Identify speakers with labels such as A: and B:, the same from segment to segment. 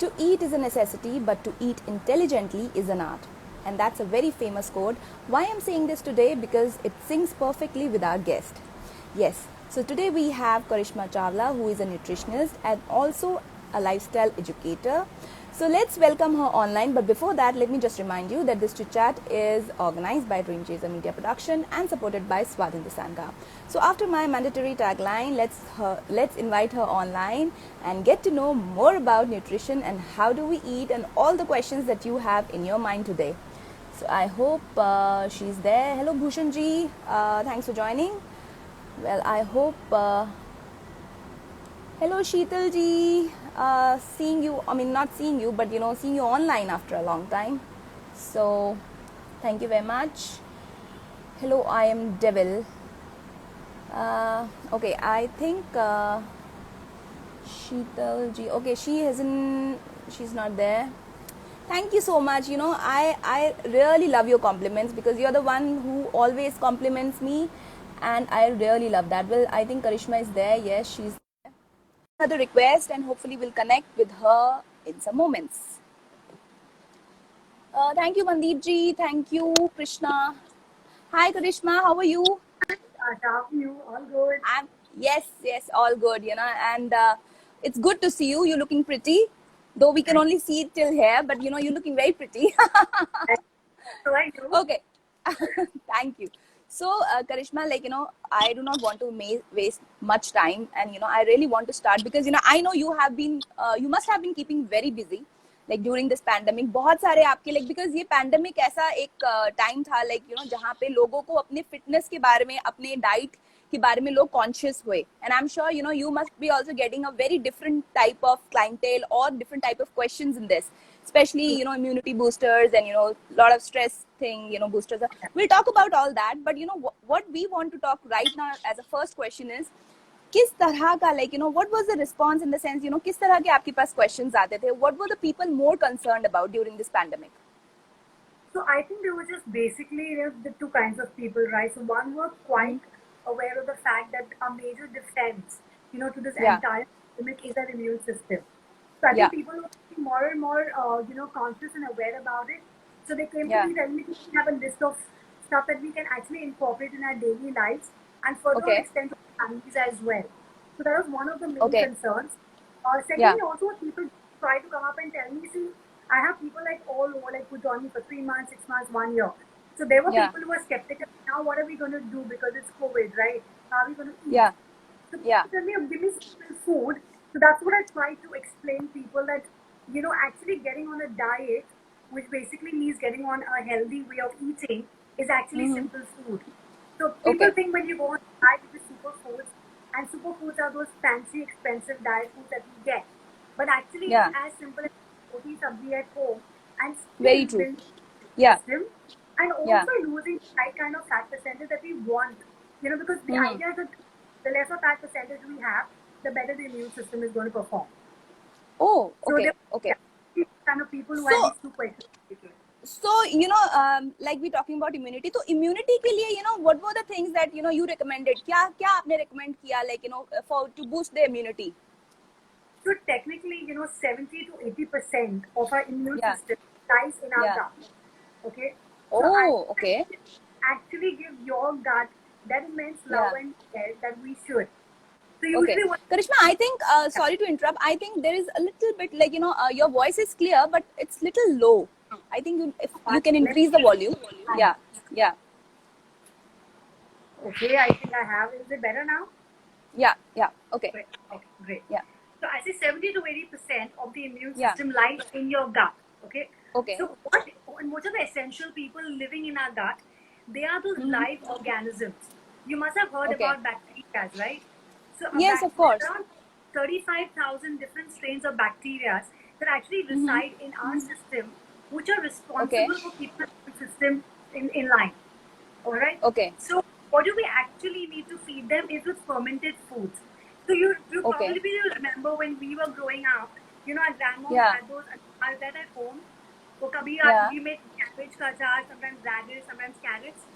A: To eat is a necessity, but to eat intelligently is an art. And that's a very famous quote. Why I'm saying this today? Because it syncs perfectly with our guest. Yes, so today we have Karishma Chawla, who is a nutritionist and also a lifestyle educator. So let's welcome her online. But before that, let me just remind you that this chit chat is organized by Dream Chaser Media Production and supported by Swadhin Sangha. So after my mandatory tagline, let's invite her online and get to know more about nutrition and how do we eat and all the questions that you have in your mind today. So I hope she's there. Hello Bhushan ji, thanks for joining. Well, I hope. Hello Sheetal ji, seeing you. I mean, not seeing you, but seeing you online after a long time. So, thank you very much. Hello, I am Devil. Okay, I think Sheetal ji. Okay, she's not there. Thank you so much. I really love your compliments because you're the one who always compliments me, and I really love that. Well, I think Karishma is there. Yes, she's there. The request, and hopefully we'll connect with her in some moments. Thank you, Mandeep ji. Thank you, Krishna. Hi, Karishma. How are you?
B: How are you? All good?
A: Yes, all good. And it's good to see you. You're looking pretty, though we can only see it till here. But you're looking very pretty.
B: So I do.
A: Okay. Thank you. So, Karishma, I do not want to waste much time, and I really want to start because I know you must have been keeping very busy, like during this pandemic. बहुत सारे आपके because ये pandemic ऐसा एक time था जहाँ पे लोगों को अपने fitness के बारे में, अपने diet के बारे में लोग conscious हुए, and I'm sure you must be also getting a very different type of clientele or different type of questions in this, especially immunity boosters and lot of stress thing boosters. We'll talk about all that, but what we want to talk right now as a first question is किस तरह का what was the response in the sense किस तरह के आपके पास questions आते थे, what were the people more concerned about during this pandemic?
B: So I think there were just basically the two kinds of people, right? So one was quite aware of the fact that a major defense, to this entire pandemic is our immune system. So I think people were getting more and more, conscious and aware about it. So they came to me telling me we have a list of stuff that we can actually incorporate in our daily lives and further extend to families as well. So that was one of the main concerns. Secondly, also people try to come up and tell me, see, I have people all over, who joined me for 3 months, 6 months, 1 year. So there were people who were skeptical. Now what are we going to do because it's COVID, right? How are we going to eat? So tell me, give me simple food. So that's what I try to explain people that, actually getting on a diet, which basically means getting on a healthy way of eating, is actually simple food. So people think when you go on a diet with superfoods, and superfoods are those fancy, expensive diet foods that we get. But actually, it's as simple as roti sabzi at home and still building the system and also losing the right kind of fat percentage that we want. Because the idea is that the lesser fat percentage we have, the better the immune system is going to perform.
A: Oh, okay, okay.
B: Kind of people who have these two questions.
A: So, like we're talking about immunity. So, immunity के लिए, what were the things that, you recommended? क्या आपने recommend किया, to boost the immunity?
B: So, technically, 70 to 80% of our immune system lies in our gut. Okay?
A: So okay.
B: Actually give your gut that immense love and care that we should. So
A: usually Karishma, I think, sorry to interrupt, I think there is a little bit your voice is clear, but it's little low. I think if you can increase the volume. Yeah.
B: Okay, I think I have. Is it better now?
A: Yeah, okay.
B: Great.
A: Yeah.
B: So I say 70 to 80% of the immune system lies in your gut. Okay. So what are the essential people living in our gut? They are those live organisms. You must have heard about bacteria, right? So
A: yes, of course.
B: Around 35,000 different strains of bacteria that actually reside in our system, which are responsible for keeping the system in line. All right.
A: Okay.
B: So what do we actually need to feed them is with fermented foods. So you probably remember when we were growing up, our grandma had those achars at home. So we made cabbage ka achar, sometimes radish, sometimes carrots.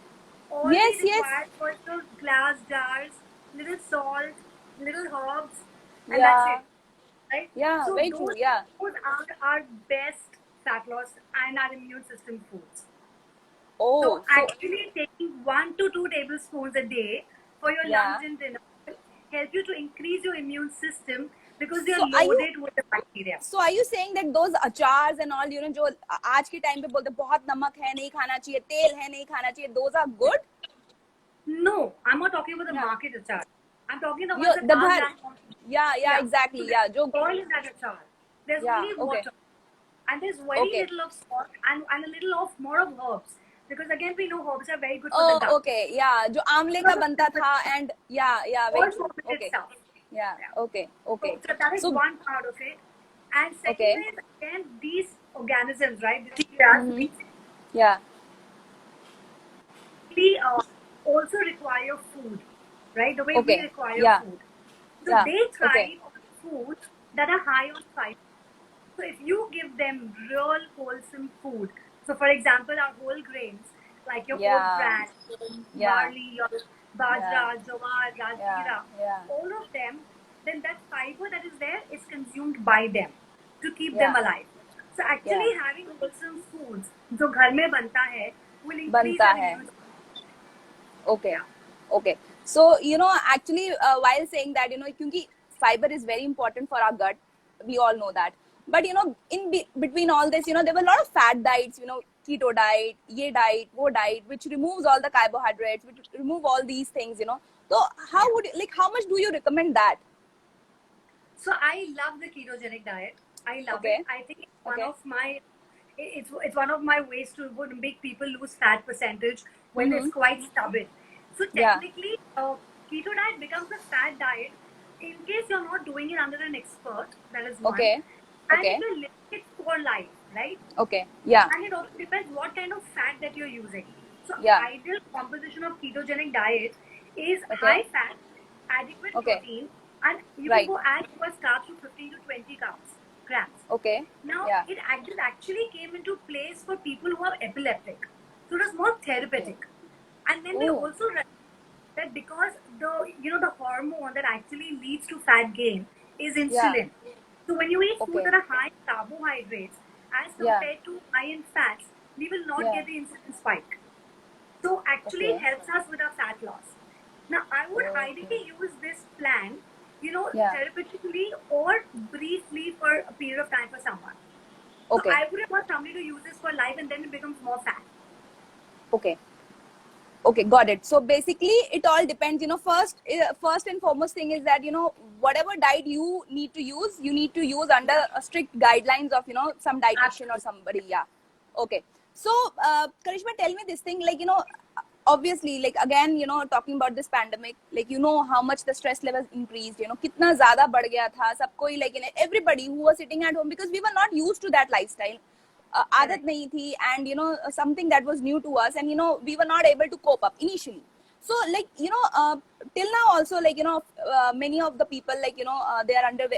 B: All we required was those glass jars, little salt, little herbs, and that's it. right?
A: Yeah,
B: So
A: very true. Yeah.
B: those are our best fat loss and our immune system foods. So
A: Oh, so
B: actually taking 1 to 2 tablespoons a day for your
A: yeah.
B: lunch and dinner will help you to increase your immune system because they
A: So
B: are
A: are you
B: loaded with the bacteria.
A: so are you saying that those achars and all, जो आज के time पे बोलते हैं, बहुत नमक है नहीं खाना चाहिए, तेल है नहीं खाना चाहिए, those are good?
B: No, I'm not talking about the
A: Yeah.
B: market achar. I'm talking the
A: You
B: ones that
A: the
B: are
A: bhar.
B: brand.
A: Yeah,
B: Yeah.
A: exactly.
B: So
A: Yeah, जो
B: there's oil in that achar. There's
A: yeah,
B: only
A: okay.
B: water. And there's very
A: Okay.
B: little of salt and a little of more of herbs. Because again, we know herbs are very good for the
A: Oh,
B: gut.
A: okay. Yeah, जो आंवले का बनता था and yeah, very
B: All
A: true.
B: fermented
A: Okay.
B: stuff.
A: Yeah,
B: Yeah.
A: okay.
B: So that is
A: So
B: one part of it. And second
A: okay.
B: is again these organisms, right? These creatures
A: Yeah.
B: basically also require food, right? The way we
A: Okay.
B: require
A: Yeah.
B: food. So
A: Yeah.
B: they
A: Okay.
B: thrive on foods that are high on fiber. So if you give them real wholesome food, so for example, our whole grains like your oat
A: Yeah.
B: bran,
A: Yeah.
B: barley, your
A: Yeah.
B: bajra, jawar,
A: Yeah.
B: rajgira,
A: Yeah.
B: all of them, then that fiber that is there is consumed by them to keep them
A: Yeah.
B: alive. So
A: Yeah.
B: actually having wholesome foods जो घर में बनता है will increase
A: बनता
B: our
A: है.
B: immune system.
A: Okay.
B: Yeah.
A: Okay. So, actually, while saying that, क्योंकि fiber is very important for our gut, we all know that. But, in between all this, there were a lot of fad diets, keto diet, ye diet, wo diet, which removes all the carbohydrates, which remove all these things. So, how much do you recommend that?
B: So I love the ketogenic diet. I love
A: Okay.
B: it. I think it's one
A: Okay.
B: of my it's one of my ways to make people lose fat percentage when it's quite stubborn. So
A: Yeah.
B: technically, keto diet becomes a fat diet in case you're not doing it under an expert. That is one.
A: Okay.
B: And
A: Okay.
B: if you're living it for life, right?
A: Okay. Yeah.
B: And it also depends what kind of fat that you're using. So
A: Yeah.
B: ideal composition of ketogenic diet is
A: Okay.
B: high fat, adequate
A: Okay.
B: protein, and you
A: Right.
B: can go add your carbs to 15 to 20 grams.
A: Okay.
B: Now
A: Yeah.
B: it actually came into place for people who are epileptic. So it was more therapeutic. And then they
A: Oh.
B: also realized that because the hormone that actually leads to fat gain is insulin. So when you eat food
A: Okay.
B: that are high in carbohydrates as
A: Yeah.
B: compared to high in fats, we will not
A: Yeah.
B: get the insulin spike. So actually
A: Okay.
B: helps us with our fat loss. Now I would
A: Okay.
B: ideally use this plan,
A: Yeah.
B: therapeutically or briefly for a period of time for someone.
A: Okay.
B: So I wouldn't want somebody to use this for life and then it becomes more fat.
A: Okay. Okay, got it. So basically, it all depends. First and foremost thing is that whatever diet you need to use under a strict guidelines of some dietitian or somebody. Yeah. Okay. So, Karishma, tell me this thing. Obviously, again, talking about this pandemic, how much the stress levels increased. कितना ज़्यादा बढ़ गया था सबको ही, everybody who was sitting at home because we were not used to that lifestyle. आदत नहीं थी and something that was new to us and we were not able to cope up initially. So till now also many of the people they are under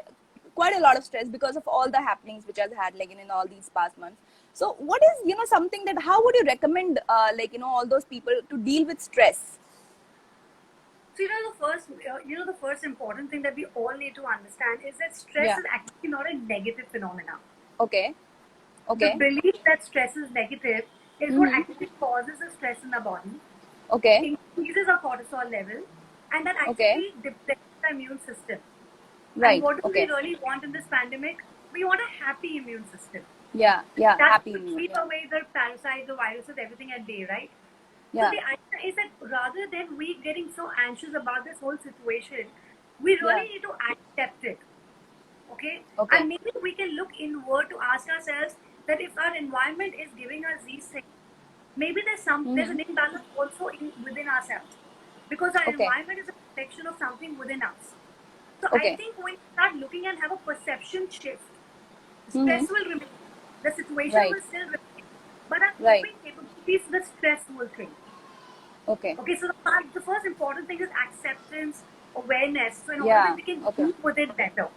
A: quite a lot of stress because of all the happenings which has had in all these past months. So what is something that how would you recommend all those people to deal with stress?
B: So the first important thing that we all need to understand is that stress is actually not a negative phenomenon.
A: Okay. Okay.
B: The belief that stress is negative is what actually causes the stress in the body.
A: Okay.
B: Increases our cortisol level, and that actually depletes the immune system.
A: Right.
B: And what do
A: Okay.
B: we really want in this pandemic? We want a happy immune system.
A: Yeah. Yeah.
B: That's
A: Happy
B: to
A: immune.
B: keep
A: Yeah.
B: away the parasites, the viruses, everything at bay, right?
A: Yeah.
B: So the idea is that rather than we getting so anxious about this whole situation, we really need to accept it. Okay?
A: Okay.
B: And maybe we can look inward to ask ourselves that if our environment is giving us these things, maybe there's an imbalance also within ourselves. Because our environment is a reflection of something within us. So I think when you start looking and have a perception shift, stress will remain. The situation will still remain. But our coping capabilities, the stress will change.
A: Okay.
B: Okay, so the first important thing is acceptance, awareness. So in order that we can deal with it better.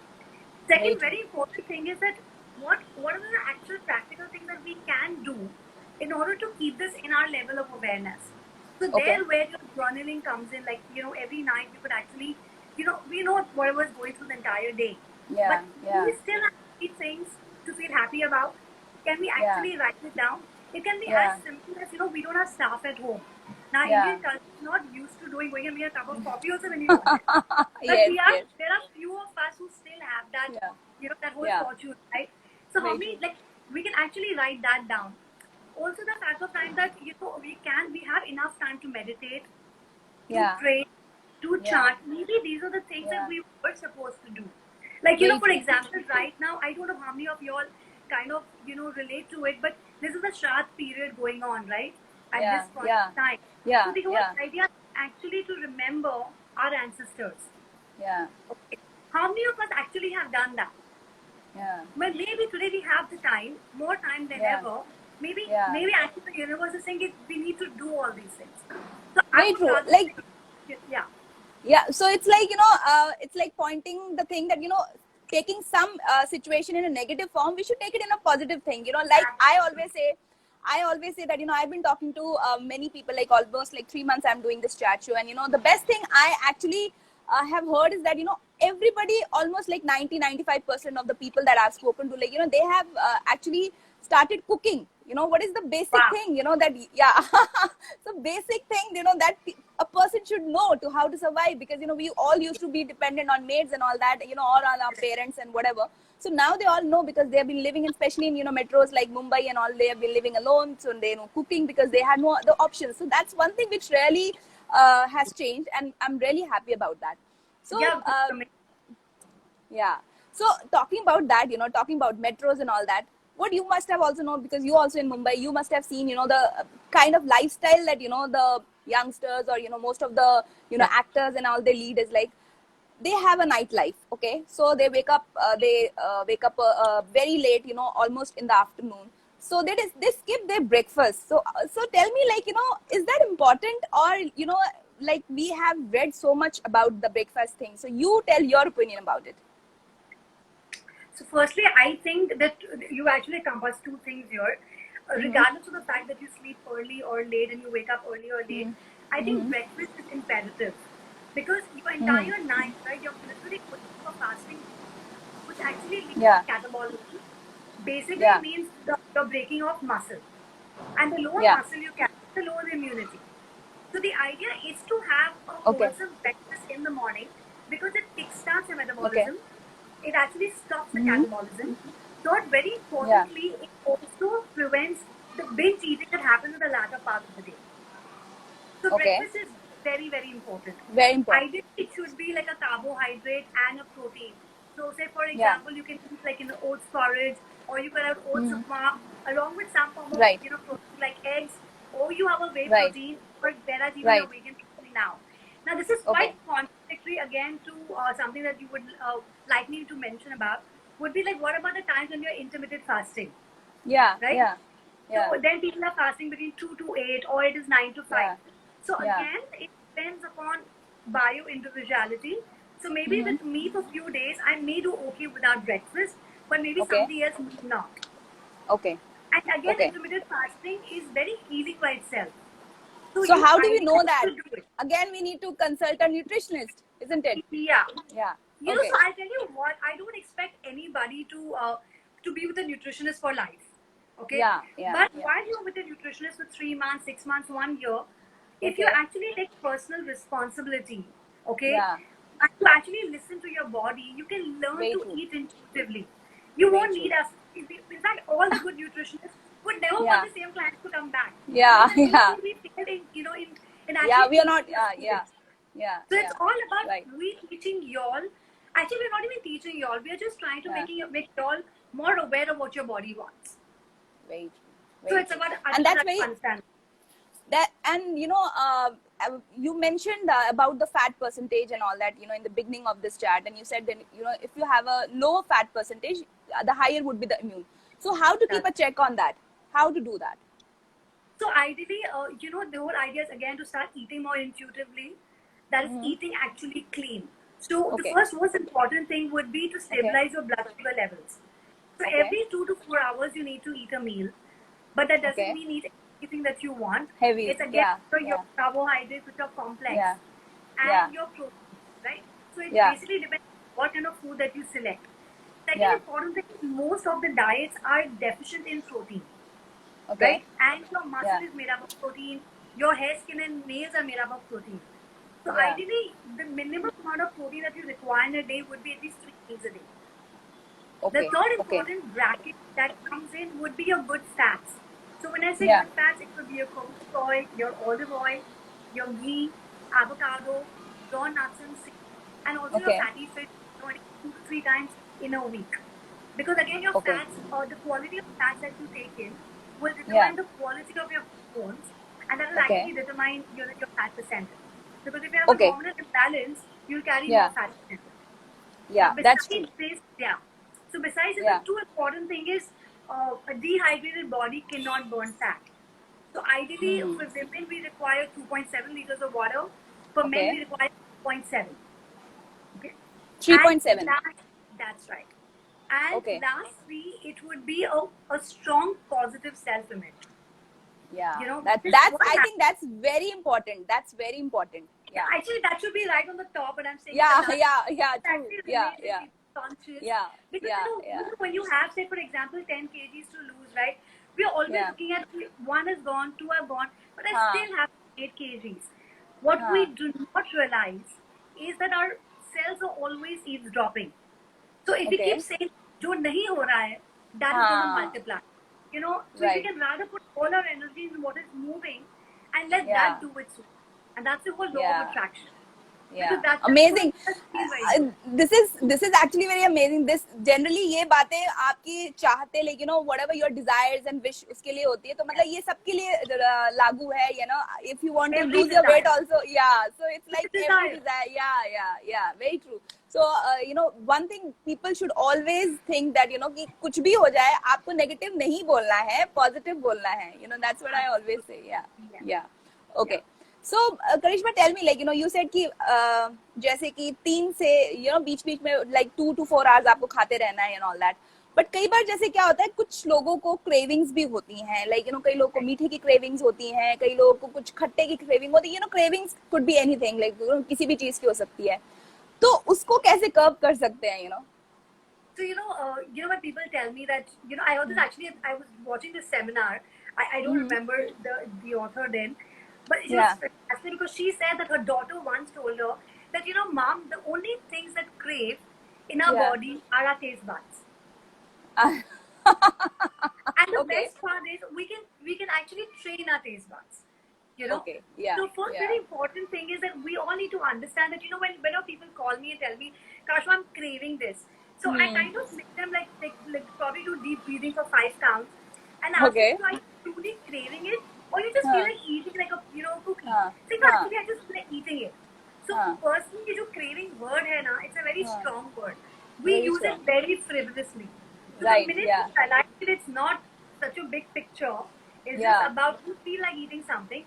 B: Second, very important thing is that what are the actual practical things that we can do in order to keep this in our level of awareness. So there where your journaling comes in, every night you could actually, we know whatever is going through the entire day.
A: Yeah,
B: But
A: yeah,
B: we still have three things to feel happy about. Can we
A: yeah,
B: actually write it down? It can be as
A: yeah,
B: simple as, we don't have staff at home. Now,
A: yeah.
B: Indian culture is not used to going and make a cup of coffee also when you want it. But
A: Yes, yes.
B: there are few of us who still have that,
A: Yeah,
B: that whole
A: yeah.
B: fortune, right? So how
A: Very
B: many,
A: true.
B: like, we can actually write that down. Also, the fact of time that, we have enough time to meditate, to
A: Yeah,
B: pray, to
A: yeah,
B: chant. Maybe these are the things that
A: yeah.
B: we were supposed to do. Like,
A: Very
B: for
A: true.
B: example, right now, I don't know how many of y'all kind of, relate to it, but this is the Shraddh period going on, right? At
A: Yeah,
B: this point
A: yeah,
B: in time. So
A: yeah,
B: the whole
A: yeah,
B: idea is actually to remember our ancestors.
A: yeah,
B: Okay. How many of us actually have done that?
A: yeah,
B: But maybe today we have the time, more time than
A: yeah,
B: ever. Maybe
A: yeah.
B: maybe actually the universe is saying we need to do all these things. So I
A: Very
B: would
A: true.
B: rather
A: Like,
B: say, yeah.
A: yeah, so it's like, it's like pointing the thing that, taking some situation in a negative form, we should take it in a positive thing. Like I always say that, I've been talking to many people, like almost like 3 months I'm doing this chat show. And, the best thing I actually have heard is that, everybody, almost like 90-95% of the people that I've spoken to, like, they have actually started cooking. What is the basic
B: Wow.
A: thing, that, yeah. So basic thing, that a person should know to how to survive, because, we all used to be dependent on maids and all that, or on our parents and whatever. So now they all know, because they have been living in, especially in, metros like Mumbai and all, they have been living alone. So they know cooking because they had no other options. So that's one thing which really has changed. And I'm really happy about that. So,
B: Yeah,
A: yeah. So talking about that, talking about metros and all that, what you must have also known, because you also in Mumbai, you must have seen, the kind of lifestyle that, the youngsters or, most of the, actors and all they lead is like, they have a nightlife. Okay. So they wake up, very late, almost in the afternoon. So they skip their breakfast. So tell me, like, is that important, or, like, we have read so much about the breakfast thing. So you tell your opinion about it.
B: so firstly, I think that you actually compass two things here.
A: Mm-hmm.
B: Regardless of the fact that you sleep early or late and you wake up early or late, I think
A: Mm-hmm.
B: breakfast is imperative because your
A: Mm-hmm.
B: entire night, right, you're literally going for fasting, which actually leads
A: Yeah.
B: to catabolism. Basically
A: Yeah.
B: means the breaking of muscle. And the lower
A: Yeah.
B: muscle you carry, the lower the immunity. So the idea is to have a
A: Okay.
B: wholesome breakfast in the morning because it kickstarts your
A: Okay.
B: metabolism. It actually stops the
A: Mm-hmm.
B: catabolism. Third, very
A: Yeah.
B: importantly, it also prevents the binge eating that happens in the latter part of the day. So
A: Okay.
B: breakfast is very, very important.
A: Very important.
B: Ideally, it should be like a carbohydrate and a protein. So, say for
A: Yeah.
B: example, you can eat like in the oats porridge, or you can have oats
A: Mm-hmm.
B: upma along with some form of
A: Right.
B: protein like eggs, or you have a whey
A: Right.
B: protein, or whereas even you're
A: Right.
B: vegan now. Now, this is
A: Okay.
B: quite contradictory again to something that you would like me to mention about. Would be like, what about the times when you're intermittent fasting,
A: Yeah.
B: right?
A: Yeah.
B: So
A: Yeah.
B: then people are fasting between 2 to 8 or it is 9 to 5.
A: Yeah.
B: So
A: Yeah.
B: again, it depends upon bio individuality. So maybe
A: Mm-hmm.
B: with me for few days, I may do okay without breakfast, but maybe
A: Okay.
B: somebody else may not.
A: Okay.
B: And again,
A: Okay.
B: intermittent fasting is very easy by itself. So
A: So
B: you
A: how do we
B: ideally
A: know that?
B: should do it.
A: Again, we need to consult a nutritionist, isn't it?
B: Yeah.
A: Yeah.
B: So
A: Okay.
B: I'll tell you what, I don't expect anybody to be with a nutritionist for life. Okay.
A: Yeah. Yeah.
B: But
A: Yeah.
B: while you're with a nutritionist for 3 months, 6 months, 1 year, if you
A: Okay.
B: actually take personal responsibility, okay,
A: Yeah.
B: and you actually listen to your body, you can learn
A: Very
B: to
A: true.
B: eat intuitively. You
A: Very
B: won't
A: true.
B: need us. In fact, all the good nutritionists would never want
A: Yeah.
B: the same clients to come back.
A: Yeah.
B: Because that means
A: Yeah.
B: we failed in
A: Yeah.
B: actually
A: We are not.
B: teaching the
A: Yeah. Yeah.
B: students.
A: Yeah.
B: So it's
A: Yeah.
B: all about
A: Right.
B: we teaching y'all. Actually, we're not even teaching y'all. We're just trying to
A: Yeah.
B: make y'all more aware of what your body wants.
A: Very true.
B: So
A: Very
B: it's
A: true.
B: about
A: And that's very
B: understanding.
A: that. And you mentioned about the fat percentage and all that. In the beginning of this chat, and you said that if you have a low fat percentage, the higher would be the immune. So how to keep a check on that? How to do that?
B: So ideally, the whole idea is again to start eating more intuitively. That is
A: Mm-hmm.
B: eating actually clean. So the
A: Okay.
B: first most important thing would be to
A: Okay.
B: stabilize your blood sugar levels. So
A: Okay.
B: every 2 to 4 hours you need to eat a meal, but that doesn't
A: Okay.
B: mean eat anything that you want.
A: Heavy.
B: It's again
A: Yeah.
B: your
A: Yeah.
B: carbohydrates which are complex
A: Yeah. Yeah.
B: and your protein, right? So it
A: Yeah.
B: basically depends on what kind of food that you select. second important thing is most of the diets are deficient in protein.
A: Okay.
B: Right? And your muscle is made up of protein, your hair, skin, and nails are made up of protein. So ideally, the minimum amount of protein that you require in a day would be at least 3 meals a day.
A: Okay.
B: The third important bracket that comes in would be your good fats. So when I say good fats, it could be your coconut oil, your olive oil, your ghee, avocado, raw nuts and seeds, and also your fatty fish, 2 to 3 times in a week. Because again, your fats or the quality of fats that you take in will determine the quality of your hormones, and that will actually determine your fat percentage. Because if you have a hormonal imbalance, you'll carry more fat percentage.
A: Yeah, that's true.
B: So besides this, the two important thing is a dehydrated body cannot burn fat. So ideally, for women, we require 2.7 liters of water. For men, we require 3.7. Okay.
A: 3.7.
B: That's right. And lastly, it would be a strong positive self-image.
A: Yeah, I think that's very important. That's very important. Yeah.
B: Actually, that should be right on the top, and I'm saying
A: true.
B: Yeah. Conscious. Because you know, when you have, say, for example, 10 kgs to lose, right? We are always looking at 1 is gone, 2 are gone, but I still have 8 kgs. What we do not realize is that our cells are always eavesdropping. So if we keep saying, "Jo nahi ho raha hai," that is going to multiply. You know, so we can rather put all our energy in what is moving and let that do its work. And that's the whole law of attraction.
A: Yeah, amazing. This is actually very amazing. This generally ये बातें आपकी चाहते लेकिन whatever your desires and wish उसके लिए होती है, तो मतलब ये सबके लिए लागू है, if you want to lose your weight also, so it's like every desire, very true. So one thing people should always think that कि कुछ भी हो जाए आपको negative नहीं बोलना है, positive बोलना है, that's what I always say. Okay. So Karishma, tell me, you said कि जैसे कि 3 से बीच में like 2 to 4 hours आपको खाते रहना है and all that. But कई बार जैसे क्या होता है, कुछ लोगों को cravings भी होती हैं, कई लोगों को मीठे की cravings होती हैं, कई लोगों को कुछ खट्टे की craving होती है. Cravings could be anything, किसी भी चीज की हो सकती है. तो उसको कैसे curb कर सकते हैं,
B: So when people tell me that I was actually I was watching this seminar. I don't remember the author then. But she was fascinating because she said that her daughter once told her that, Mom, the only things that crave in our body are our taste buds. And the best part is we can actually train our taste buds. So first very important thing is that we all need to understand that, when people call me and tell me, Karishma, I'm craving this. So I kind of make them like probably do deep breathing for 5 counts and ask them, are you truly craving it? Or you just feel like eating like a cookie. So actually I just feel like eating it. So personally, the craving word hai na, it's a very strong word. We use it very frivolously. So the minute you realize that it's not such a big picture, it's just about you feel like eating something.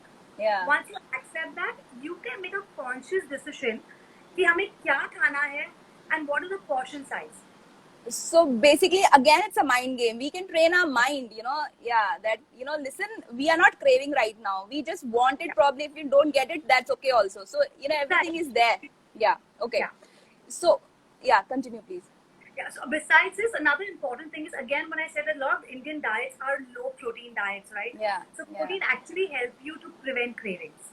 B: Once you accept that, you can make a conscious decision कि हमें क्या खाना है and what is the portion size.
A: So basically, again, it's a mind game. We can train our mind, that, listen, we are not craving right now. We just want it. Probably if we don't get it, that's okay also. So, everything is there. Okay. So, continue, please.
B: So besides this, another important thing is, again, when I said that a lot of Indian diets are low protein diets, right? So protein actually helps you to prevent cravings.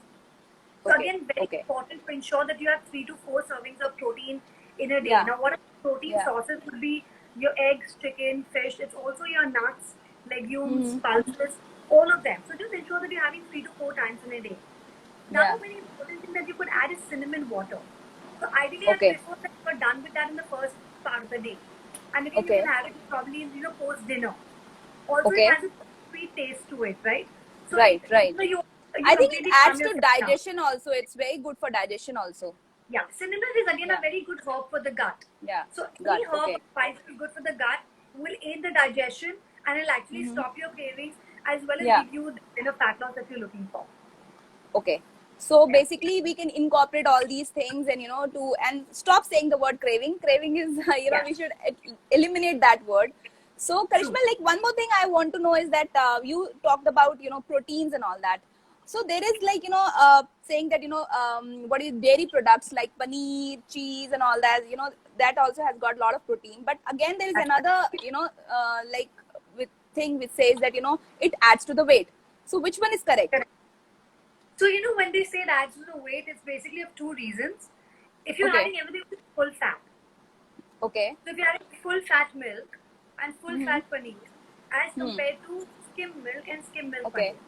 B: So again, very important to ensure that you have 3 to 4 servings of protein in a day. Now, what are protein sources would be your eggs, chicken, fish. It's also your nuts, legumes, pulses, all of them. So just ensure that you're having 3 to 4 times in a day. Another very important thing that you could add is cinnamon water. So ideally, I prefer that you're done with that in the first part of the day. And again, you can have it probably post dinner. Also, it has a sweet taste to it, right? So
A: right.
B: So
A: I think it adds to digestion also. It's very good for digestion also.
B: Yeah, cinnamon is again a very good herb for the gut. So any herb spice is good for the gut, will aid the digestion, and it'll actually stop your cravings as well as give you the fat loss that you're looking for.
A: Okay. So basically, we can incorporate all these things and and stop saying the word craving. Craving is we should eliminate that word. So Karishma, one more thing I want to know is that you talked about proteins and all that. So there is like, saying that, what is dairy products like paneer, cheese and all that, that also has got a lot of protein. But again, there is another, like with thing which says that, it adds to the weight. So which one is correct?
B: Correct. So, when they say it adds to the weight, it's basically of two reasons. If you're
A: Okay.
B: having everything with full fat,
A: Okay.
B: so if you're having full fat milk and full
A: Mhm.
B: fat paneer, as compared to skim milk and skim milk
A: Okay.
B: paneer,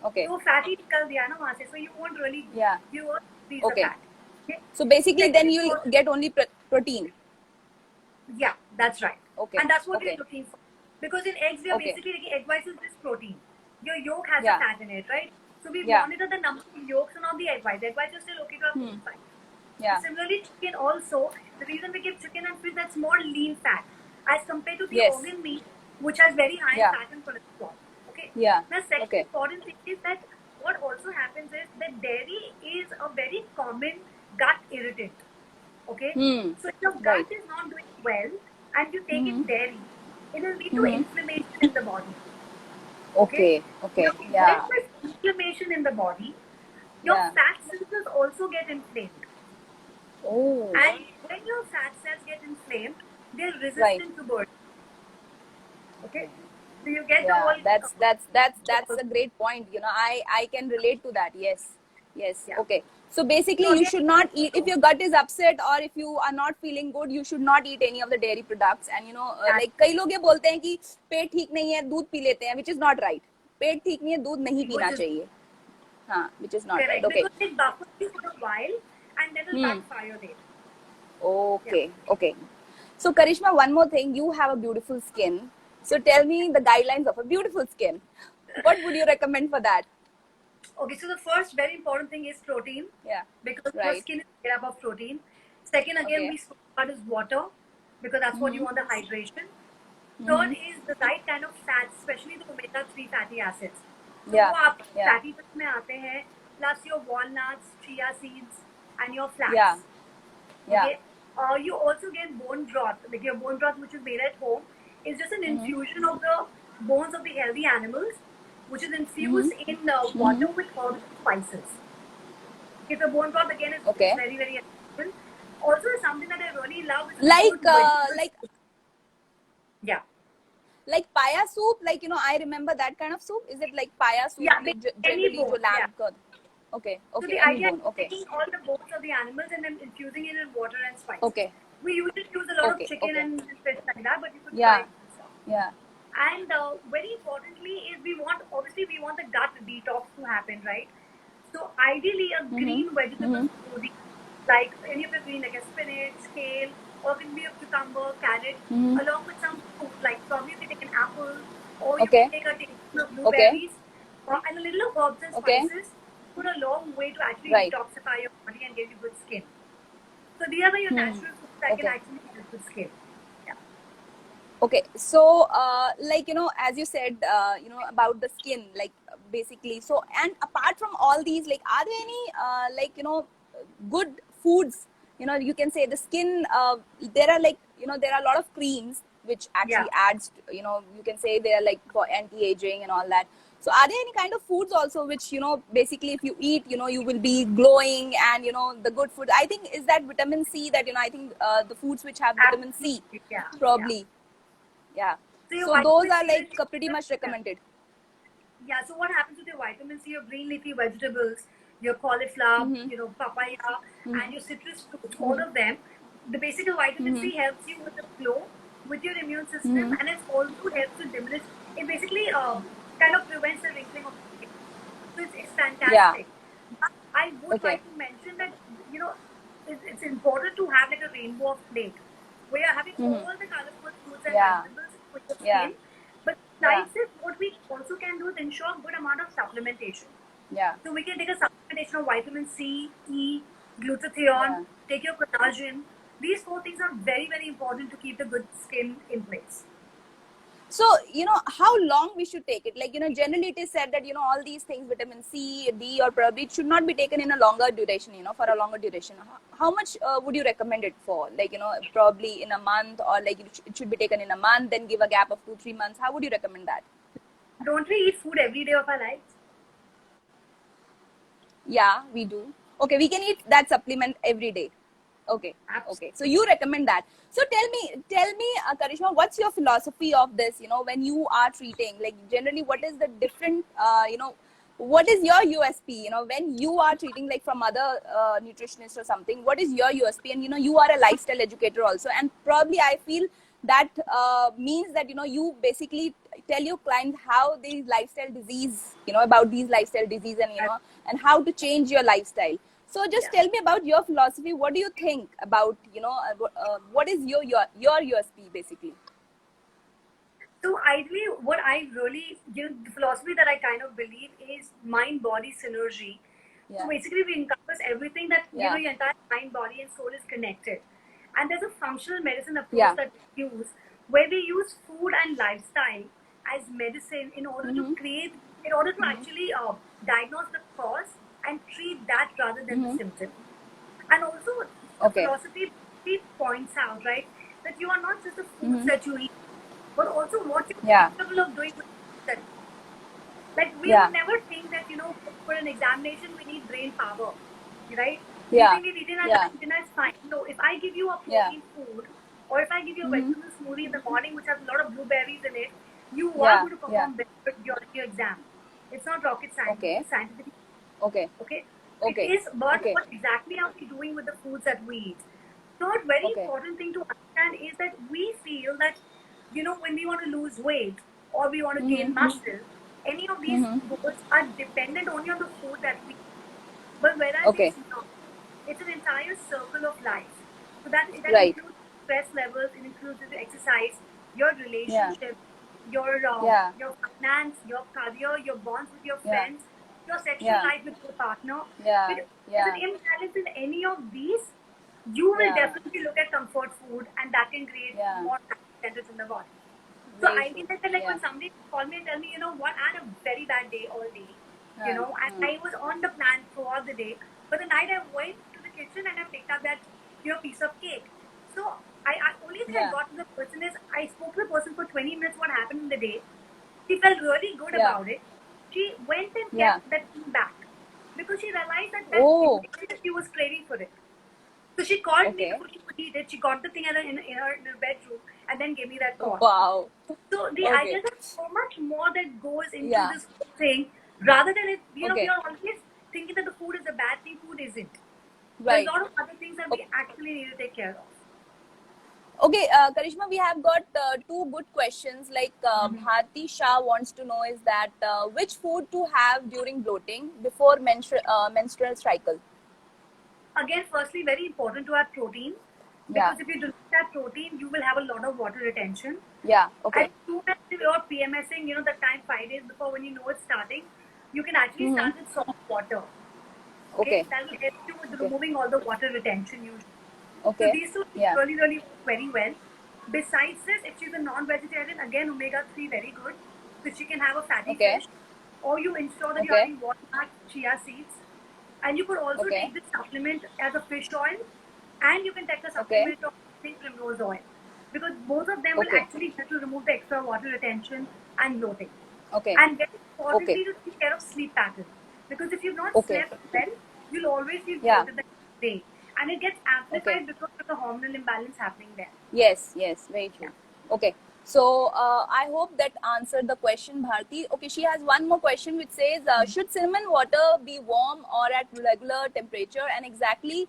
A: Okay.
B: तो fatty निकल दिया ना वहाँ से, so you won't really,
A: Yeah.
B: you won't increase
A: Okay.
B: the fat. Okay?
A: So basically, then
B: Second
A: you'll
B: important-
A: get only protein.
B: Yeah, that's right.
A: Okay.
B: And that's what
A: Okay.
B: you're looking for. Because in eggs, we are
A: Okay.
B: basically taking egg whites is just protein. Your yolk has
A: Yeah.
B: a fat in it, right? So we
A: Yeah.
B: monitor the number of yolks and not the egg whites. Egg whites are still okay to have food fine.
A: Yeah.
B: So similarly, chicken also, the reason we give chicken and fish, that's more lean fat as compared to the
A: Yes.
B: organ meat, which has very high
A: Yeah.
B: fat and cholesterol. Okay.
A: Yeah.
B: Now, second
A: Okay.
B: important thing is that what also happens is that dairy is a very common gut irritant. Okay. So if your gut
A: Right.
B: is not doing well and you take
A: Mhm.
B: it dairy, it will lead to
A: Mhm.
B: inflammation in the body.
A: Okay. Okay.
B: Now,
A: Yeah.
B: when there's inflammation in the body, your
A: Yeah.
B: fat cells also get inflamed.
A: Oh.
B: And when your fat cells get inflamed, they're resistant
A: Right.
B: to burn. Okay, so you get the
A: Yeah.
B: whole.
A: That's a great point. I can relate to that. Yes. Yes.
B: Yeah.
A: Okay. So basically,
B: So
A: you
B: again,
A: should not eat if your gut is upset or if you are not feeling good. You should not eat any of the dairy products. And like कई लोग ये बोलते हैं कि पेट ठीक नहीं है दूध पी लेते हैं, which is not right. पेट ठीक नहीं है दूध नहीं पीना चाहिए. हाँ, which is not right.
B: correct,
A: Okay.
B: because it buffers you for a while and then it'll backfire later.
A: Okay. Okay. So Karishma, one more thing. You have a beautiful skin. So tell me the guidelines of a beautiful skin. What would you recommend for that?
B: Okay, so the first very important thing is protein.
A: Yeah.
B: Because your
A: Right.
B: skin is made up of protein. Second, again,
A: Okay.
B: we spoke about is water, because that's what you want, the hydration. Third is the right kind of fats, especially the omega-3 fatty acids. So
A: Yeah.
B: वो आपके
A: Yeah.
B: fatty fats में आते हैं, plus your walnuts, chia seeds, and your flax.
A: Yeah. Yeah.
B: Okay. You also get bone broth, like your bone broth, which is made at home, is just an infusion of the bones of the healthy animals, which is infused in water with herbs and spices. Okay, the bone broth again is
A: Okay.
B: very, very important. Also, something that I really love is
A: Like
B: good vegetable- yeah.
A: like paya soup, like I remember that kind of soup. Is it like paya soup?
B: Yeah,
A: like,
B: any
A: generally
B: bone,
A: जो lamb
B: yeah.
A: का. Okay.
B: So
A: Okay.
B: the
A: Any
B: idea
A: bone.
B: is
A: Okay.
B: taking all the bones of the animals and then infusing it in water and spice.
A: Okay.
B: We usually use a lot
A: Okay,
B: of chicken
A: okay.
B: and fish like that, but you could
A: Yeah.
B: try some.
A: Yeah.
B: And very importantly is we want the gut detox to happen, right? So ideally a green vegetable smoothie, like any of the green, like a spinach, kale, or it can be a cucumber, carrot, along with some fruit, like probably you can take an apple, or you
A: Okay.
B: can take a tablespoon of blueberries, and a little of herbs and
A: Okay.
B: spices. Go a long way to actually
A: Right.
B: detoxify your body and give you good skin. So these are your natural foods that can
A: Okay.
B: actually help with skin.
A: Okay, so like as you said, about the skin, like basically. So, and apart from all these, like, are there any like good foods? You can say the skin. There are like there are a lot of creams which actually adds. You can say they are like for anti-aging and all that. So, are there any kind of foods also which basically if you eat, you will be glowing and the good food? I think is that vitamin C that I think the foods which have vitamin C
B: Yeah.
A: probably. Yeah.
B: So your
A: So those
B: vitamin
A: are
B: C
A: like
B: is-
A: pretty much recommended.
B: Yeah, so what happens with your vitamin C, your green leafy vegetables, your cauliflower, papaya, and your citrus fruits, all of them, the basic vitamin C helps you with the flow, with your immune system, and it also helps to diminish, it basically kind of prevents the wrinkling of the skin. So it's fantastic. But I would
A: Okay.
B: like to mention that, it's important to have like a rainbow of plate, where you're having all the colorful fruits and
A: Yeah.
B: vegetables for your
A: Yeah.
B: skin. But besides it, what we also can do is ensure a good amount of supplementation.
A: Yeah.
B: So we can take a supplementation of vitamin C, E, glutathione, take your collagen. These 4 things are very, very important to keep the good skin in place.
A: So, how long we should take it? Like, generally it is said that, all these things, vitamin C, D, or probably it should not be taken in a longer duration, for a longer duration. How much would you recommend it for? Like, probably in a month, or like it should be taken in a month, then give a gap of 2-3 months. How would you recommend that?
B: Don't we eat food every day of our lives?
A: Yeah, we do. Okay, we can eat that supplement every day. Okay,
B: Absolutely.
A: okay. So you recommend that. So tell me, Karishma, what's your philosophy of this? You know, when you are treating, like generally, what is the different, what is your USP? You know, when you are treating like from other nutritionists or something, what is your USP? And you know, you are a lifestyle educator also, and probably I feel that means that you know you basically tell your clients how these lifestyle disease, you know, about these lifestyle disease, and you know, and how to change your lifestyle. So just
B: Yeah.
A: tell me about your philosophy. What do you think about, you know, what is your USP basically?
B: So ideally, what I really, the philosophy that I kind of believe is mind-body synergy. So
A: Yeah,
B: basically, we encompass everything that,
A: yeah,
B: your entire mind, body, and soul is connected. And there's a functional medicine approach
A: yeah.
B: that we use, where we use food and lifestyle as medicine
A: Mm-hmm.
B: in order to
A: Mm-hmm.
B: actually diagnose the cause and treat that rather than the
A: Mm-hmm.
B: symptom. And also, the
A: Okay.
B: philosophy points out, right, that you are not just the foods
A: Mm-hmm.
B: that you eat, but also what you're
A: Yeah,
B: capable of doing with that. Like we
A: yeah,
B: would never think that, for an examination we need brain power, right? We
A: yeah,
B: think we've eaten our
A: yeah,
B: lunch, dinner is fine. No, if I give you a
A: yeah.
B: protein food, or if I give you a
A: Mm-hmm.
B: vegetable smoothie in the morning which has a lot of blueberries in it, you are
A: Yeah,
B: going to
A: yeah.
B: perform better during your exam. It's not rocket science. This
A: Okay,
B: is scientific.
A: okay,
B: Okay. It
A: okay,
B: is, but
A: okay,
B: what exactly are we doing with the foods that we eat? Third very
A: okay.
B: important thing to understand is that we feel that, when we want to lose weight or we want to gain
A: Mm-hmm.
B: muscle, any of these
A: Mm-hmm.
B: goals are dependent only on the food that we eat. But whereas
A: Okay,
B: it's not, it's an entire circle of life. So that
A: right.
B: includes stress levels, it includes the exercise, your
A: Yeah,
B: relationship,
A: yeah,
B: your finance, your career, your bonds with your
A: yeah,
B: friends, your sexual
A: yeah,
B: life with your partner.
A: yeah,
B: If there's an
A: yeah,
B: imbalance in any of these, you will
A: yeah,
B: definitely look at comfort food, and that can create
A: yeah.
B: more centers in the body. So
A: Very
B: I
A: true.
B: mean that like
A: Yeah.
B: when somebody call me and tell me, what, I had a very bad day all day,
A: Uh,
B: and I was on the plan throughout the day, but the night I went to the kitchen and I picked up that, piece of cake. So I only thing I
A: yeah,
B: got to the person is I spoke to the person for 20 minutes what happened in the day. She felt really good
A: yeah,
B: about it. She went and
A: yeah.
B: kept that thing back because she realized that
A: Oh,
B: she was craving for it. So she called me
A: okay.
B: before she could eat it. She got the thing in her bedroom and then gave me that call.
A: Wow.
B: So the
A: Okay.
B: idea that so much more that goes into
A: Yeah.
B: this whole thing, rather than it, we
A: Okay.
B: are always thinking that the food is a bad thing. Food isn't. There's a
A: Right.
B: lot of other things that we
A: Okay.
B: actually need to take care of.
A: Okay, Karishma, we have got two good questions. Like Bharti Shah wants to know is that which food to have during bloating before menstrual cycle?
B: Again, firstly, very important to have protein,
A: Yeah.
B: because if you do not have protein, you will have a lot of water retention.
A: Yeah.
B: As
A: Okay.
B: soon as you're PMSing, the time 5 days before when you know it's starting, you can actually
A: Mm-hmm.
B: start with salt water. Okay,
A: Okay.
B: that will help you with
A: Okay.
B: removing all the water retention usually. So
A: Okay.
B: these two things
A: Yeah.
B: really, really work very well. Besides this, if she's a non-vegetarian, again, omega-3 very good. So she can have a fatty
A: Okay.
B: fish, or you ensure that you're
A: Okay.
B: having walnuts, chia seeds, and you could also
A: Okay.
B: take this supplement as a fish oil, and you can take a
A: Okay.
B: supplement of pink primrose oil, because both of them will
A: Okay.
B: actually help to remove the extra water retention and bloating.
A: Okay.
B: And very
A: Okay.
B: importantly, to take care of sleep pattern, because if you've not
A: Okay.
B: slept well, you'll always feel
A: Yeah.
B: bloated the next day, and it gets
A: Okay.
B: amplified because of the hormonal imbalance happening there.
A: Yes, yes, very
B: Yeah.
A: true. Okay, so I hope that answered the question, Bharti. Okay, she has one more question which says, should cinnamon water be warm or at regular temperature? And exactly,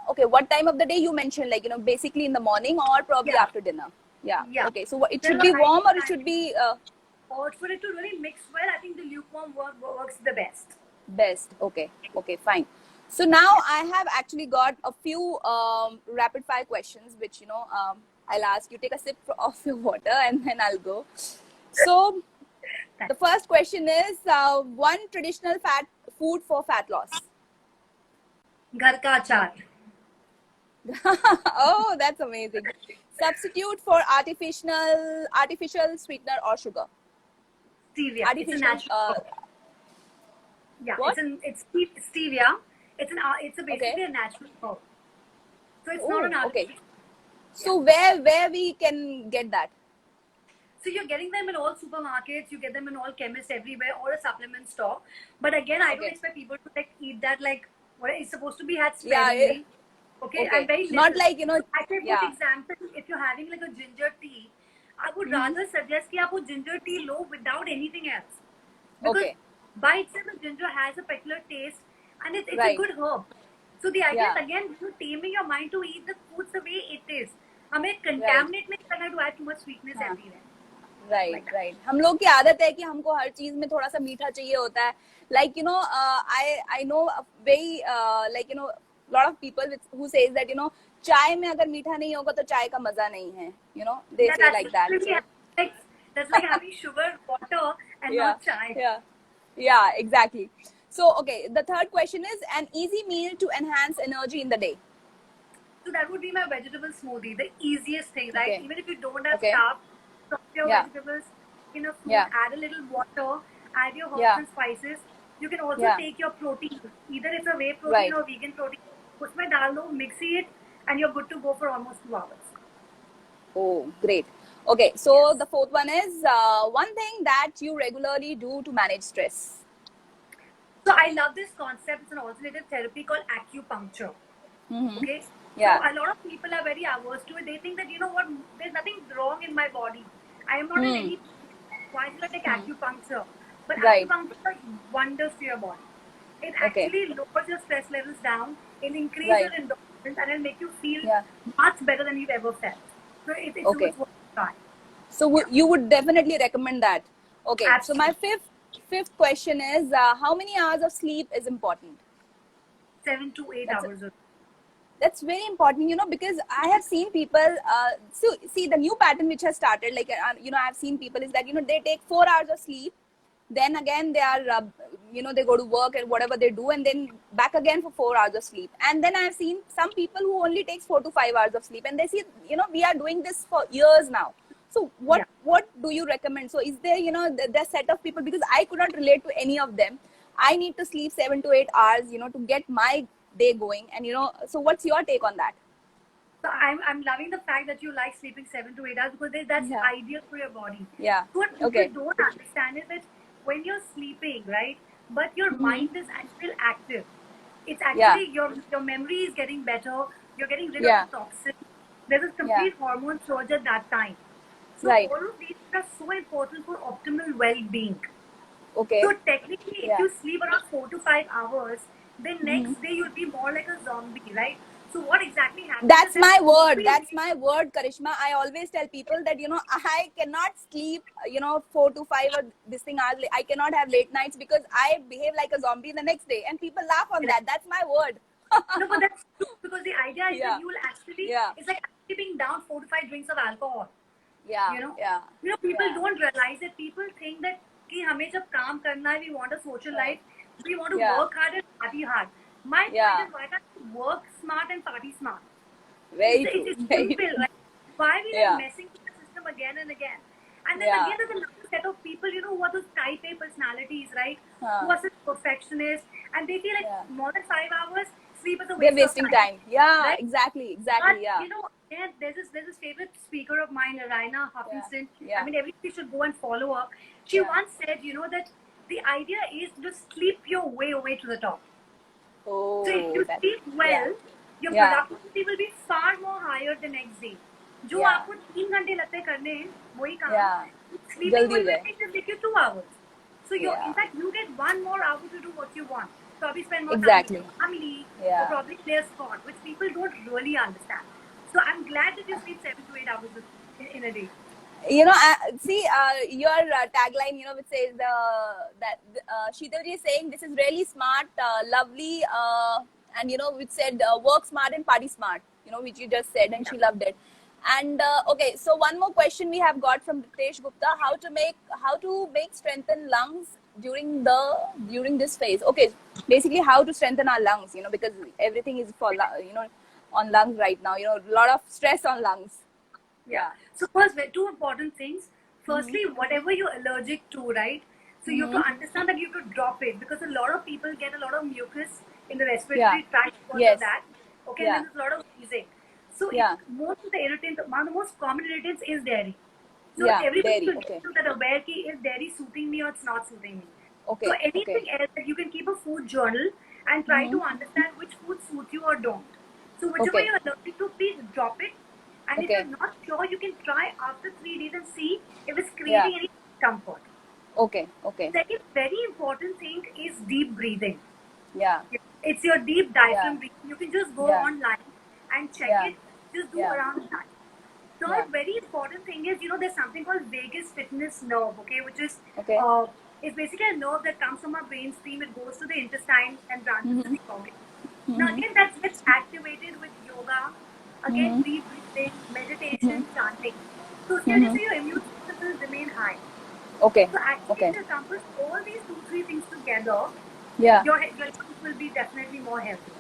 A: okay, what time of the day you mentioned, like, you know, basically in the morning or probably
B: Yeah.
A: after dinner? Yeah,
B: Yeah.
A: okay, so it
B: There's
A: should
B: no
A: be
B: ideal
A: warm or it
B: time.
A: should be
B: Or for it to really mix well, I think the lukewarm works the best.
A: best? Okay, okay, fine. So now I have actually got a few rapid fire questions, which, you know, I'll ask you. Take a sip of your water and then I'll go. So the first question is one traditional fat food for fat loss.
B: Ghar ka achar.
A: Oh, that's amazing. Substitute for artificial sweetener or sugar.
B: Stevia. It's a
A: Artificial
B: natural herb. Yeah,
A: what?
B: it's stevia. It's
A: Okay.
B: basically a natural herb. So it's not
A: Oh,
B: an
A: okay.
B: artificial. Yeah.
A: So where we can get that?
B: So you're getting them in all supermarkets, you get them in all chemists everywhere, or a supplement store. But again, I don't
A: Okay.
B: expect people to like eat that like what it's supposed to be had
A: Yeah.
B: sparingly. Okay,
A: Okay.
B: and very
A: Not
B: little.
A: like,
B: So I say, for
A: yeah.
B: example, if you're having like a ginger tea, I would
A: Mm-hmm.
B: rather suggest कि आप वो ginger tea low without anything else, because
A: Okay.
B: by itself the ginger has a particular taste and it's a
A: Right.
B: good herb. So the idea
A: Yeah.
B: is again you taming your mind to eat the foods the way it is. हमें
A: Right.
B: contaminate नहीं करना to add too much sweetness
A: हाँ.
B: everywhere.
A: Right
B: Like that.
A: Right हम लोग की आदत है कि हमको हर चीज में थोड़ा सा मीठा चाहिए होता है like you know I know very like you know lot of people who says that you know चाय में अगर मीठा नहीं होगा तो चाय का मजा नहीं है यू नो दे
B: Yeah,
A: से like that so
B: that's like having sugar, water, and
A: yeah
B: not chai.
A: yeah exactly so okay the third question is an easy meal to enhance energy in the day.
B: So that would be my vegetable smoothie, the easiest thing, right?
A: Okay.
B: Even if you don't have
A: Okay.
B: starch, chop your
A: Yeah.
B: vegetables in a fruit,
A: Yeah.
B: add a little water, add your herbs
A: Yeah.
B: and spices. You can also
A: Yeah.
B: take your protein, either it's a whey protein
A: Right.
B: or vegan protein. Usme dal do, mix it, and you're good to go for almost 2 hours.
A: Oh, great. Okay, so
B: Yes.
A: the fourth one is one thing that you regularly do to manage stress.
B: So I love this concept. It's an alternative therapy called acupuncture.
A: Mm-hmm.
B: Okay.
A: Yeah.
B: So a lot of people are very averse to it. They think that you know what, there's nothing wrong in my body. I am not in any. Why should I take acupuncture? But
A: Right.
B: acupuncture does wonders to your body. It
A: Okay.
B: actually lowers your stress levels down. It increases
A: Right.
B: your endorphins and it'll make you feel
A: Yeah.
B: much better than you've ever felt. So it's
A: Okay.
B: worth a try.
A: So you would definitely recommend that. Okay. So my
B: Absolutely.
A: fifth question is how many hours of sleep is important?
B: 7 to 8
A: That's
B: hours.
A: that's very important, you know, because I have seen people so see the new pattern which has started like you know I've seen people is that you know they take 4 hours of sleep, then again they are you know they go to work and whatever they do and then back again for 4 hours of sleep, and then I've seen some people who only takes 4 to 5 hours of sleep, and they see you know we are doing this for years now. So what do you recommend? So is there you know the set of people, because I could not relate to any of them. I need to sleep 7 to 8 hours you know to get my day going, and you know so what's your take on that?
B: So I'm loving the fact that you like sleeping 7 to 8 hours because that's
A: Yeah.
B: ideal for your body.
A: Yeah.
B: So what people
A: Okay.
B: don't understand is that when you're sleeping, right, but your mind is still active. It's actually your memory is getting better. You're getting rid
A: Yeah.
B: of the toxins. There's a complete hormone surge at that time. So
A: Right.
B: all of these are so important for optimal well-being.
A: Okay.
B: So technically, if
A: Yeah.
B: you sleep around 4 to 5 hours, then next day you'll be more like a zombie, right? So what exactly happens?
A: That's
B: is
A: my
B: that
A: word. That's my word, Karishma. I always tell people that you know I cannot sleep you know 4 to 5 or this thing hours. I cannot have late nights because I behave like a zombie the next day, and people laugh on that. That's my word.
B: No, but that's true because the idea is
A: Yeah.
B: that you will actually,
A: Yeah.
B: it's like keeping down 4 to 5 drinks of alcohol.
A: Yeah.
B: You know,
A: Yeah.
B: people
A: Yeah.
B: don't realize it. People think that कि हमें जब काम करना है, we want a social
A: Right.
B: life, we want to
A: Yeah.
B: work hard and party hard. My
A: Yeah.
B: point is, why can't you work smart and party smart?
A: Very true.
B: It's
A: Very
B: simple,
A: true.
B: right? Why we
A: Yeah.
B: messing with the system again and again? And then
A: Yeah.
B: again, there's another set of people, you know, who are those type A personalities, right?
A: Huh.
B: Who are such perfectionists, and they feel like
A: Yeah.
B: more than 5 hours sleep is a
A: They're
B: waste
A: wasting
B: of time.
A: time. Yeah.
B: Right?
A: Exactly.
B: But
A: Exactly. Yeah.
B: you know, there's this favorite speaker of mine, Raina Hutchinson.
A: Yeah.
B: I mean, everybody should go and follow her. She
A: Yeah.
B: once said, you know, that the idea is to sleep your way to the top.
A: Oh.
B: So if you
A: that-
B: sleep well, your
A: Yeah.
B: productivity will be far more higher the next day. जो
A: Yeah.
B: आपको 3 घंटे लगते हैं करने वही काम
A: Yeah.
B: sleeping
A: जल्दी
B: will
A: हो जाए.
B: make take you 2 hours. So you
A: Yeah.
B: in fact you get 1 more hour to do what you want. Probably spend more
A: Exactly.
B: time with your family
A: Yeah.
B: or probably play a sport, which people don't really understand. So I'm glad that you sleep 7 to 8 hours in a day.
A: You know, see your tagline, you know, which says that Sheetalji is saying this is really smart, lovely, and you know, which said work smart and party smart. You know, which you just said, and she loved it. And okay, so one more question we have got from Ritesh Gupta: how to make strengthen lungs during this phase? Okay, basically how to strengthen our lungs. You know, because everything is for you know on lungs right now. You know, a lot of stress on lungs. Yeah.
B: So first, two important things. Firstly, whatever you're allergic to, right? So you have to understand that you have to drop it because a lot of people get a lot of mucus in the respiratory tract because
A: Yes.
B: of that. Okay,
A: Yeah.
B: and then there's a lot of wheezing. So
A: Yeah.
B: most of the irritants, one of the most common irritants is dairy. So
A: Yeah,
B: everybody
A: dairy.
B: should
A: Okay.
B: get to that aware ki is dairy suiting me or it's not suiting me. So
A: Okay.
B: anything
A: Okay.
B: else that you can keep a food journal and try to understand which foods suit you or don't. So whichever
A: Okay.
B: you're allergic to, please drop it. And if
A: Okay.
B: you're not sure, you can try after 3 days and see if it's
A: Yeah.
B: creating any discomfort.
A: Okay. Okay.
B: Second very important thing is deep breathing.
A: Yeah.
B: It's your deep
A: Yeah.
B: diaphragm breathing. You can just go
A: Yeah.
B: online and check
A: Yeah.
B: it. Just do
A: Yeah.
B: around that.
A: Yeah.
B: Third very important thing is, there's something called vagus fitness nerve, okay, which is
A: Okay.
B: it's basically a nerve that comes from our brain stream. It goes to the intestine and branches to the organ. Now again, that gets activated with yoga, again deep breathing, meditation, chanting. So seriously, your immune system will remain high.
A: Okay.
B: So actually, if
A: Okay.
B: you accomplish all these 2, 3 things together,
A: Yeah.
B: your life will be definitely more healthier.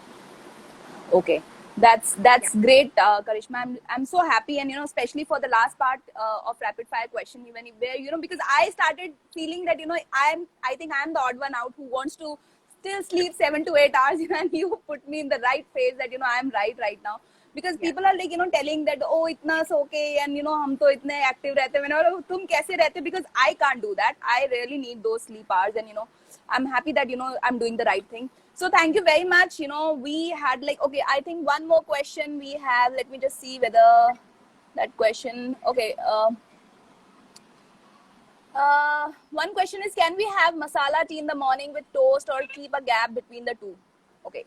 A: Okay, that's
B: Yeah.
A: great, Karishma. I'm so happy, and especially for the last part of rapid fire question, even if where because I started feeling that I think I'm the odd one out who wants to still sleep 7 to 8 hours, and you put me in the right phase that I'm right now. Because
B: Yeah.
A: people are like telling that, oh, itna so okay, and हम तो इतने active रहते हैं. मैंने तुम कैसे रहते? Because I can't do that. I really need those sleep hours, and I'm happy that I'm doing the right thing. So thank you very much. We had like, okay, I think one more question we have. Let me just see whether that question. Okay. One question is, can we have masala tea in the morning with toast or keep a gap between the two? Okay.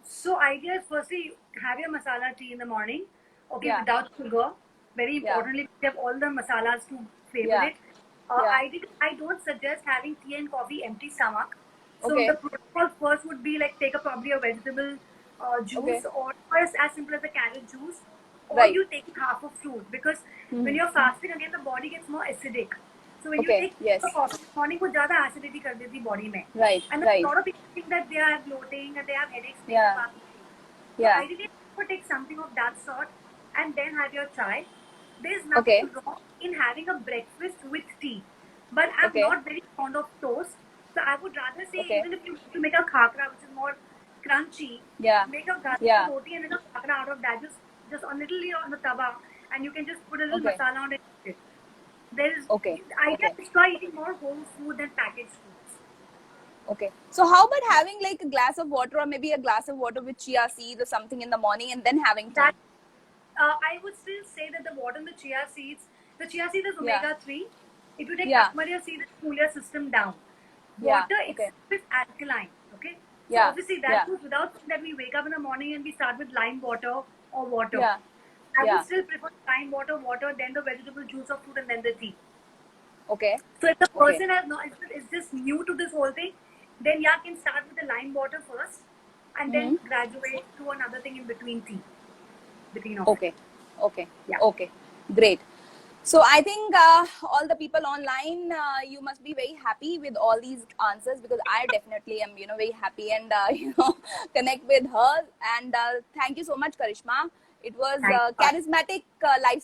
B: So idea is firstly have your masala tea in the morning, okay,
A: Yeah.
B: without sugar. Very
A: Yeah.
B: importantly, we have all the masalas to flavor
A: Yeah.
B: it.
A: Yeah.
B: I don't suggest having tea and coffee empty stomach. So
A: Okay.
B: the protocol first would be like take probably a vegetable
A: Okay.
B: juice, or as simple as a carrot juice, or
A: Right.
B: you take half a fruit, because when you're fasting again the body gets more acidic. So when you
A: Okay.
B: take
A: Yes.
B: coffee in the morning, वो ज़्यादा acidity कर देती body में.
A: Right.
B: And a
A: Right.
B: lot of people think that they are bloating and they have headaches.
A: Yeah.
B: So
A: Yeah.
B: ideally, you would take something of that sort and then have your chai. There's
A: Okay.
B: nothing wrong in having a breakfast with tea. But I'm
A: Okay.
B: not very fond of toast. So I would rather say,
A: Okay.
B: even if you make a khakra, which is more crunchy,
A: Yeah.
B: make a gajar
A: Yeah.
B: roti and make a khakra out of that. Just a little on the tawa, and you can just put a little
A: Okay.
B: masala on it. There's
A: Okay.
B: I
A: Okay.
B: can try eating more whole food than packaged foods.
A: Okay. So how about having like a glass of water, or maybe a glass of water with chia seeds or something in the morning, and then having tea?
B: That I would still say that the water in the chia seeds is omega-3. If you take
A: Yeah.
B: Akmaria seeds, it cool your system down.
A: Yeah.
B: Water
A: Okay.
B: itself is alkaline. Okay. So
A: Yeah.
B: obviously that
A: Yeah.
B: goes without saying that we wake up in the morning and we start with lime water or water.
A: Yeah.
B: I
A: Yeah.
B: would still prefer lime water, then the vegetable juice or fruit, and then the tea.
A: Okay.
B: So if the
A: Okay.
B: person is just new to this whole thing, then can start with the lime water first, and then graduate to another thing in between tea.
A: Okay. Okay.
B: Yeah.
A: Okay. Great. So I think all the people online, you must be very happy with all these answers, because I definitely am, very happy, and connect with her. And thank you so much, Karishma. It was a charismatic live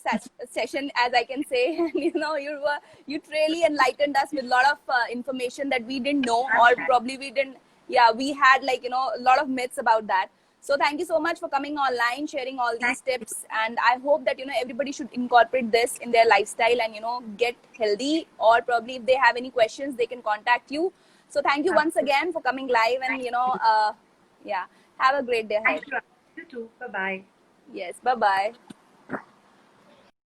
A: session, as I can say. And you really enlightened us with a lot of information that we didn't know, or probably we didn't. Yeah, we had like a lot of myths about that. So thank you so much for coming online, sharing all these tips, and I hope that everybody should incorporate this in their lifestyle and get healthy, or probably if they have any questions they can contact you. So thank you once again for coming live, and yeah, have a great day ahead.
B: Thank you. You too. Bye bye.
A: Yes, bye bye.